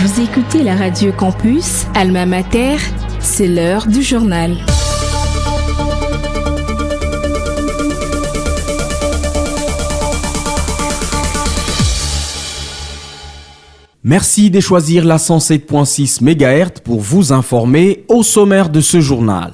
Vous écoutez la radio Campus, Alma Mater, c'est l'heure du journal. Merci de choisir la 107.6 MHz pour vous informer au sommaire de ce journal.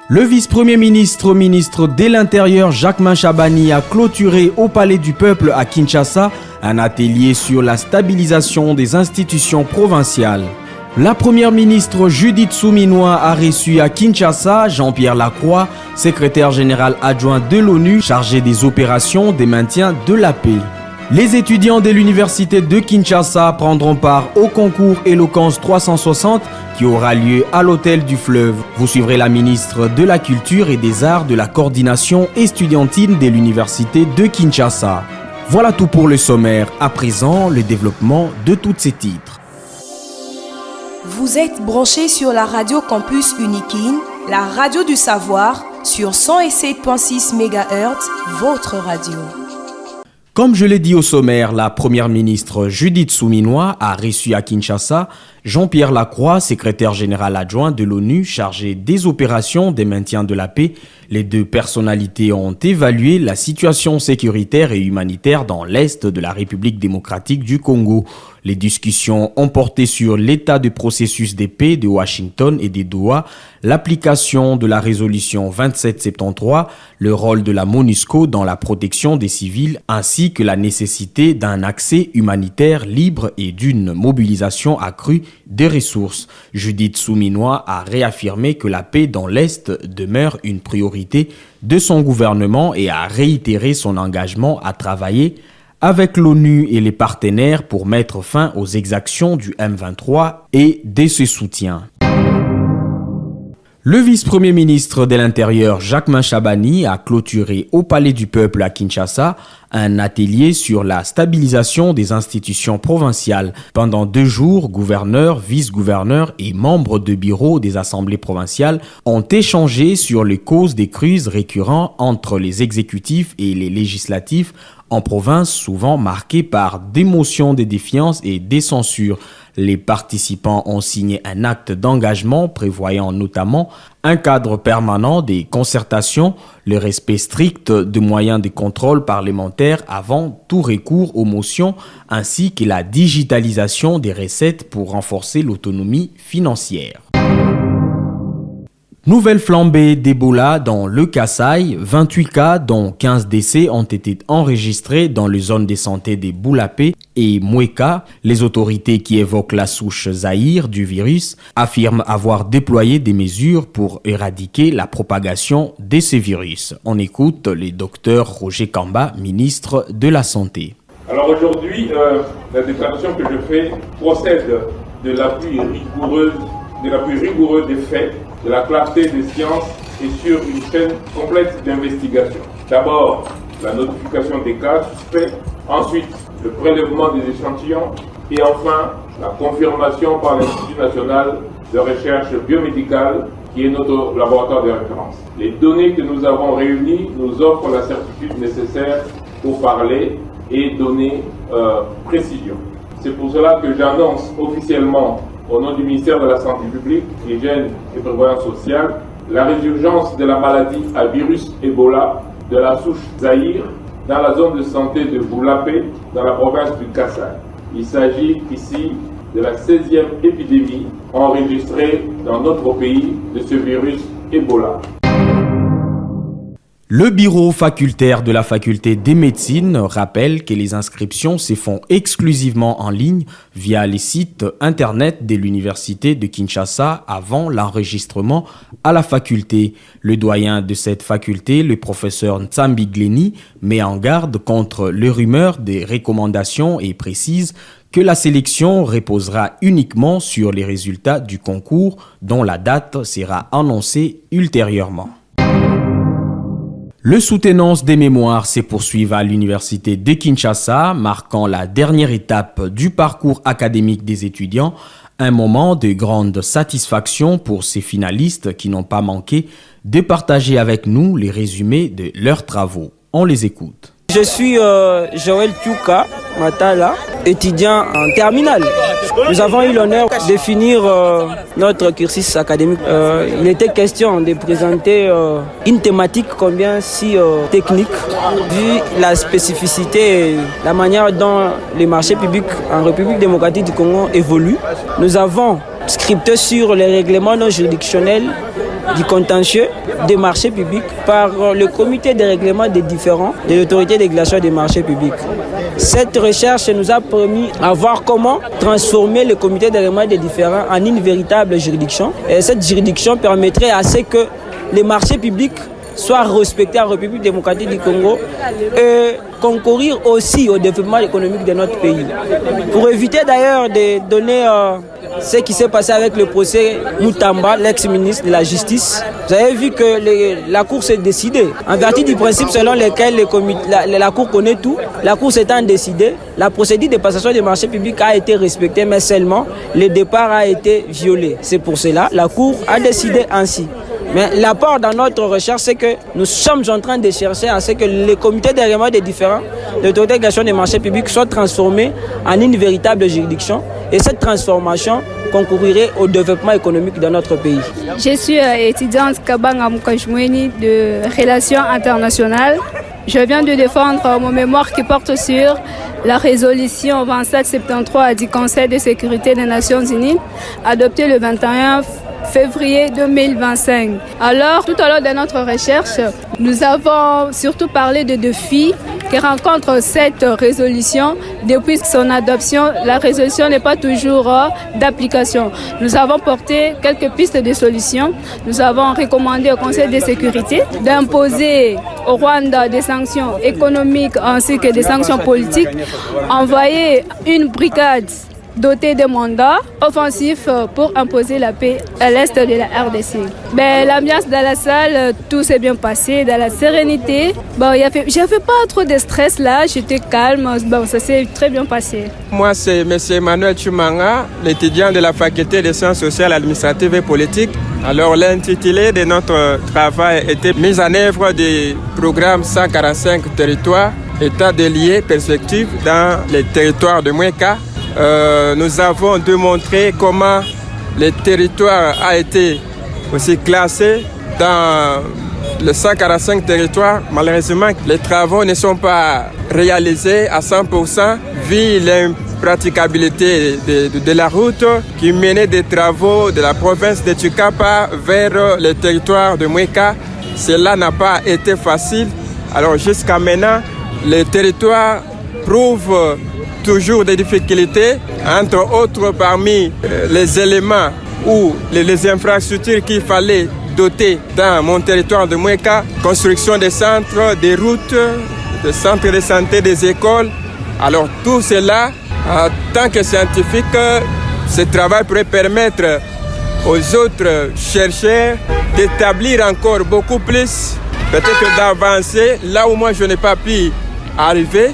Le vice-premier ministre de l'Intérieur Jacquemain Chabani a clôturé au Palais du Peuple à Kinshasa un atelier sur la stabilisation des institutions provinciales. La première ministre Judith Suminwa a reçu à Kinshasa Jean-Pierre Lacroix, secrétaire général adjoint de l'ONU chargé des opérations de maintien de la paix. Les étudiants de l'université de Kinshasa prendront part au concours Éloquence 360 qui aura lieu à l'hôtel du Fleuve. Vous suivrez la ministre de la Culture et des Arts de la coordination estudiantine de l'université de Kinshasa. Voilà tout pour le sommaire. À présent, le développement de tous ces titres. Vous êtes branchés sur la radio Campus Unikin, la radio du savoir, sur 107.6 MHz, votre radio. Comme je l'ai dit au sommaire, la première ministre Judith Suminwa a reçu à Kinshasa Jean-Pierre Lacroix, secrétaire général adjoint de l'ONU chargé des opérations de maintien de la paix. Les deux personnalités ont évalué la situation sécuritaire et humanitaire dans l'Est de la République démocratique du Congo. Les discussions ont porté sur l'état du processus de paix de Washington et des Doha, l'application de la résolution 2773, le rôle de la MONUSCO dans la protection des civils, ainsi que la nécessité d'un accès humanitaire libre et d'une mobilisation accrue des ressources. Judith Suminwa a réaffirmé que la paix dans l'Est demeure une priorité de son gouvernement et a réitéré son engagement à travailler avec l'ONU et les partenaires pour mettre fin aux exactions du M23 et de ses soutiens. Le vice-premier ministre de l'Intérieur Jacquemain Chabani a clôturé au Palais du Peuple à Kinshasa un atelier sur la stabilisation des institutions provinciales. Pendant 2 jours, gouverneurs, vice-gouverneurs et membres de bureaux des assemblées provinciales ont échangé sur les causes des crises récurrentes entre les exécutifs et les législatifs en province, souvent marquées par des motions de défiance et des censures. Les participants ont signé un acte d'engagement prévoyant notamment un cadre permanent des concertations, le respect strict de moyens de contrôle parlementaire avant tout recours aux motions, ainsi que la digitalisation des recettes pour renforcer l'autonomie financière. Nouvelle flambée d'Ebola dans le Kasaï, 28 cas dont 15 décès ont été enregistrés dans les zones de santé de Boulapé et Moueka. Les autorités qui évoquent la souche Zaïre du virus affirment avoir déployé des mesures pour éradiquer la propagation de ce virus. On écoute le docteur Roger Kamba, ministre de la Santé. Alors aujourd'hui, la déclaration que je fais procède de l'appui rigoureux des faits, de la clarté des sciences et sur une chaîne complète d'investigation. D'abord, la notification des cas suspects, ensuite le prélèvement des échantillons et enfin la confirmation par l'Institut national de recherche biomédicale qui est notre laboratoire de référence. Les données que nous avons réunies nous offrent la certitude nécessaire pour parler et donner précision. C'est pour cela que j'annonce officiellement au nom du ministère de la Santé publique, Hygiène et Prévoyance sociale, la résurgence de la maladie à virus Ebola de la souche Zaïre dans la zone de santé de Boulapé, dans la province du Kasaï. Il s'agit ici de la 16e épidémie enregistrée dans notre pays de ce virus Ebola. Le bureau facultaire de la faculté des médecines rappelle que les inscriptions se font exclusivement en ligne via les sites internet de l'université de Kinshasa avant l'enregistrement à la faculté. Le doyen de cette faculté, le professeur Ntsambi Gleni, met en garde contre les rumeurs des recommandations et précise que la sélection reposera uniquement sur les résultats du concours dont la date sera annoncée ultérieurement. Le soutenance des mémoires se poursuit à l'université de Kinshasa, marquant la dernière étape du parcours académique des étudiants, un moment de grande satisfaction pour ces finalistes qui n'ont pas manqué de partager avec nous les résumés de leurs travaux. On les écoute. Je suis Joël Tuka Matala, étudiant en terminale. Nous avons eu l'honneur de finir notre cursus académique. Il était question de présenter une thématique combien si technique, vu la spécificité et la manière dont les marchés publics en République démocratique du Congo évoluent. Nous avons scripté sur les règlements non juridictionnels du contentieux des marchés publics par le comité de règlement des différends de l'autorité de régulation des marchés publics. Cette recherche nous a permis de voir comment transformer le comité de règlement des différends en une véritable juridiction. Et cette juridiction permettrait à ce que les marchés publics soient respectés en République démocratique du Congo et concourir aussi au développement économique de notre pays. Pour éviter d'ailleurs de donner ce qui s'est passé avec le procès Moutamba, l'ex-ministre de la Justice, vous avez vu que la Cour s'est décidée. En vertu du principe selon lequel la Cour connaît tout, la Cour s'étant décidée, la procédure de passation des marchés publics a été respectée, mais seulement le départ a été violé. C'est pour cela que la Cour a décidé ainsi. Mais l'apport dans notre recherche, c'est que nous sommes en train de chercher à ce que les comités de règlement des différends de l'autorité de régulation des marchés publics soient transformés en une véritable juridiction. Et cette transformation concourerait au développement économique de notre pays. Je suis étudiante Kabanga Mukajmweni de Relations internationales. Je viens de défendre mon mémoire qui porte sur la résolution 2773 du Conseil de sécurité des Nations Unies, adoptée le 21 février 2025. Alors, tout au long de notre recherche, nous avons surtout parlé de défis que rencontre cette résolution. Depuis son adoption, la résolution n'est pas toujours d'application. Nous avons porté quelques pistes de solutions. Nous avons recommandé au Conseil de sécurité d'imposer au Rwanda des sanctions économiques ainsi que des sanctions politiques, envoyer une brigade doté de mandats offensifs pour imposer la paix à l'est de la RDC. L'ambiance dans la salle, tout s'est bien passé, dans la sérénité. J'avais pas trop de stress là, j'étais calme, ça s'est très bien passé. Moi, c'est M. Emmanuel Chumanga, l'étudiant de la faculté des sciences sociales, administratives et politiques. Alors, l'intitulé de notre travail était mise en œuvre du programme 145 territoires, état de liés, perspectives dans les territoires de Mouéka. Nous avons démontré comment le territoire a été aussi classé dans les 145 territoires. Malheureusement, les travaux ne sont pas réalisés à 100% vu l'impraticabilité de la route qui menait des travaux de la province de Tchukapa vers le territoire de Mouéka. Cela n'a pas été facile. Alors jusqu'à maintenant, le territoire prouve toujours des difficultés, entre autres parmi les éléments ou les infrastructures qu'il fallait doter dans mon territoire de Mouéka, construction des centres, des routes, des centres de santé, des écoles. Alors tout cela, en tant que scientifique, ce travail pourrait permettre aux autres chercheurs d'établir encore beaucoup plus, peut-être d'avancer là où moi je n'ai pas pu arriver.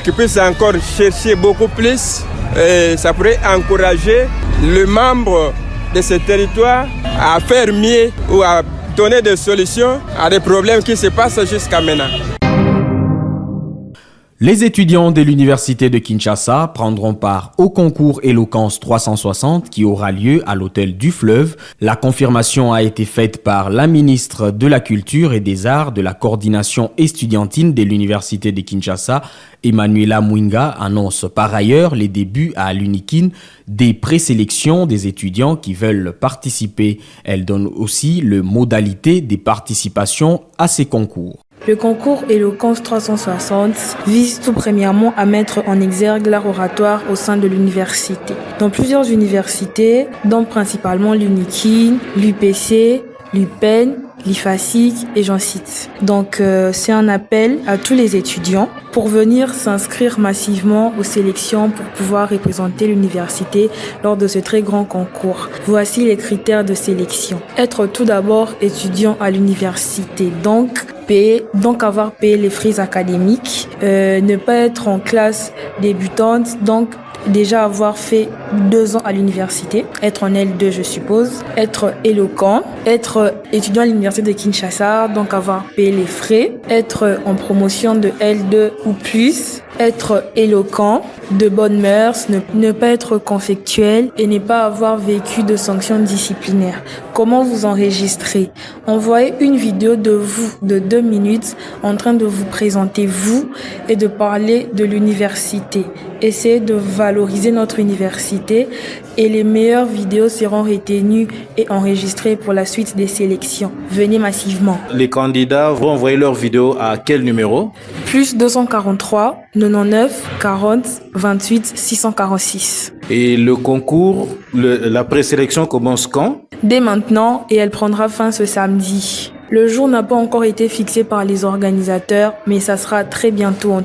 Qui puisse encore chercher beaucoup plus et ça pourrait encourager les membres de ce territoire à faire mieux ou à donner des solutions à des problèmes qui se passent jusqu'à maintenant. Les étudiants de l'université de Kinshasa prendront part au concours Éloquence 360 qui aura lieu à l'hôtel du Fleuve. La confirmation a été faite par la ministre de la Culture et des Arts de la coordination estudiantine de l'université de Kinshasa. Emmanuela Mwinga annonce par ailleurs les débuts à l'UNIKIN des présélections des étudiants qui veulent participer. Elle donne aussi les modalités des participations à ces concours. Le concours Éloquence 360 vise tout premièrement à mettre en exergue l'art oratoire au sein de l'université. Dans plusieurs universités, dont principalement l'UNIKIN, l'UPC, l'UPEN, l'IFASIC et j'en cite. Donc c'est un appel à tous les étudiants pour venir s'inscrire massivement aux sélections pour pouvoir représenter l'université lors de ce très grand concours. Voici les critères de sélection. Être tout d'abord étudiant à l'université, donc avoir payé les frais académiques, ne pas être en classe débutante, donc déjà avoir fait 2 ans à l'université, être en L2 je suppose, être éloquent, être étudiant à l'université de Kinshasa, donc avoir payé les frais, être en promotion de L2 ou plus, être éloquent, de bonnes mœurs, ne pas être conflictuel et ne pas avoir vécu de sanctions disciplinaires. Comment vous enregistrer? Envoyez une vidéo de vous de 2 minutes en train de vous présenter vous et de parler de l'université. Essayez de valoriser notre université et les meilleures vidéos seront retenues et enregistrées pour la suite des sélections. Venez massivement. Les candidats vont envoyer leurs vidéos à quel numéro? Plus 243 99 40 28 646. Et le concours, la présélection commence quand? Dès maintenant et elle prendra fin ce samedi. Le jour n'a pas encore été fixé par les organisateurs, mais ça sera très bientôt.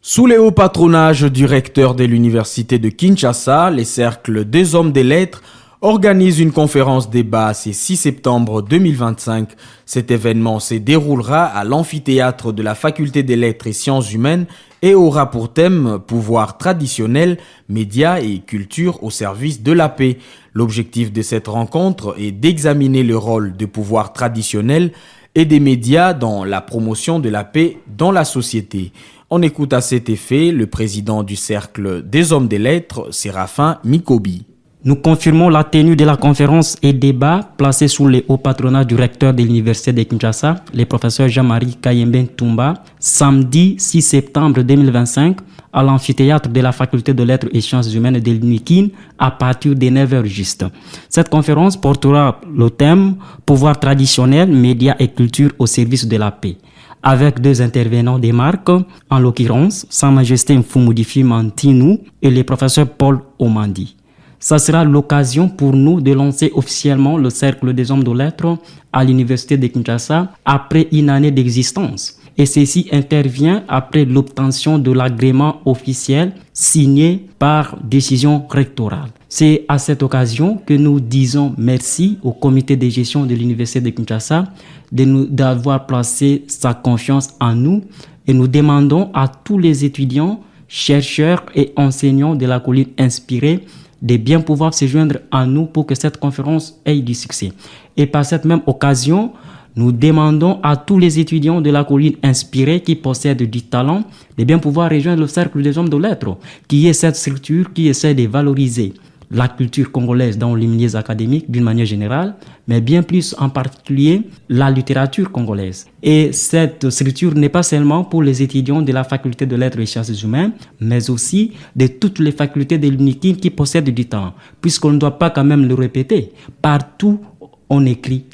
Sous les hauts patronages du recteur de l'université de Kinshasa, les cercles des hommes des lettres organisent une conférence débat ce 6 septembre 2025. Cet événement se déroulera à l'amphithéâtre de la faculté des lettres et sciences humaines et aura pour thème pouvoir traditionnel, médias et culture au service de la paix. L'objectif de cette rencontre est d'examiner le rôle de pouvoir traditionnel et des médias dans la promotion de la paix dans la société. On écoute à cet effet le président du Cercle des hommes des lettres, Séraphin Mikobi. Nous confirmons la tenue de la conférence et débat placée sous les hauts patronats du recteur de l'université de Kinshasa, le professeur Jean-Marie Kayemben Toumba, samedi 6 septembre 2025 à l'amphithéâtre de la faculté de lettres et sciences humaines de l'UNIKIN à partir de 9h juste. Cette conférence portera le thème « Pouvoir traditionnel, médias et culture au service de la paix » avec 2 intervenants des marques, en l'occurrence Sa Majesté Mfumudifi Mantinou et le professeur Paul Omandi. Ça sera l'occasion pour nous de lancer officiellement le Cercle des hommes de lettres à l'université de Kinshasa après une année d'existence. Et ceci intervient après l'obtention de l'agrément officiel signé par décision rectorale. C'est à cette occasion que nous disons merci au comité de gestion de l'université de Kinshasa d'avoir placé sa confiance en nous et nous demandons à tous les étudiants, chercheurs et enseignants de la colline inspirée de bien pouvoir se joindre à nous pour que cette conférence ait du succès. Et par cette même occasion, nous demandons à tous les étudiants de la colline inspirée qui possèdent du talent de bien pouvoir rejoindre le Cercle des hommes de lettres, qui est cette structure qui essaie de valoriser la culture congolaise dans les milieux académiques d'une manière générale, mais bien plus en particulier la littérature congolaise. Et cette structure n'est pas seulement pour les étudiants de la faculté de lettres et sciences humaines, mais aussi de toutes les facultés de l'UNIKIN qui possèdent du talent, puisqu'on ne doit pas quand même le répéter. Partout, on écrit,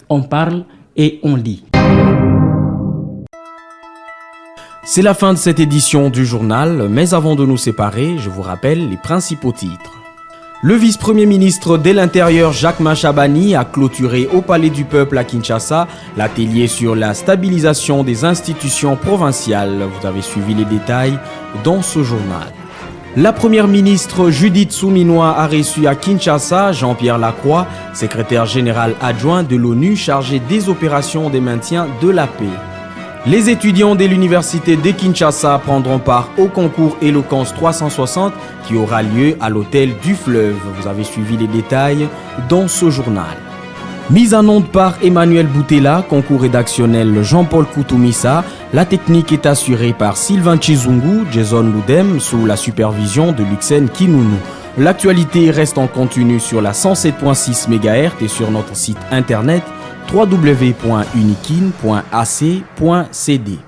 on parle et on lit. C'est la fin de cette édition du journal, mais avant de nous séparer, je vous rappelle les principaux titres. Le vice-premier ministre de l'Intérieur Jacques Machabani a clôturé au Palais du Peuple à Kinshasa l'atelier sur la stabilisation des institutions provinciales. Vous avez suivi les détails dans ce journal. La première ministre Judith Suminwa a reçu à Kinshasa Jean-Pierre Lacroix, secrétaire général adjoint de l'ONU chargé des opérations de maintien de la paix. Les étudiants de l'université de Kinshasa prendront part au concours Éloquence 360 qui aura lieu à l'hôtel du Fleuve. Vous avez suivi les détails dans ce journal. Mise en onde par Emmanuel Boutella, concours rédactionnel Jean-Paul Koutoumissa. La technique est assurée par Sylvain Chizungu, Jason Loudem sous la supervision de Luxen Kinounou. L'actualité reste en continu sur la 107.6 MHz et sur notre site internet www.unikin.ac.cd.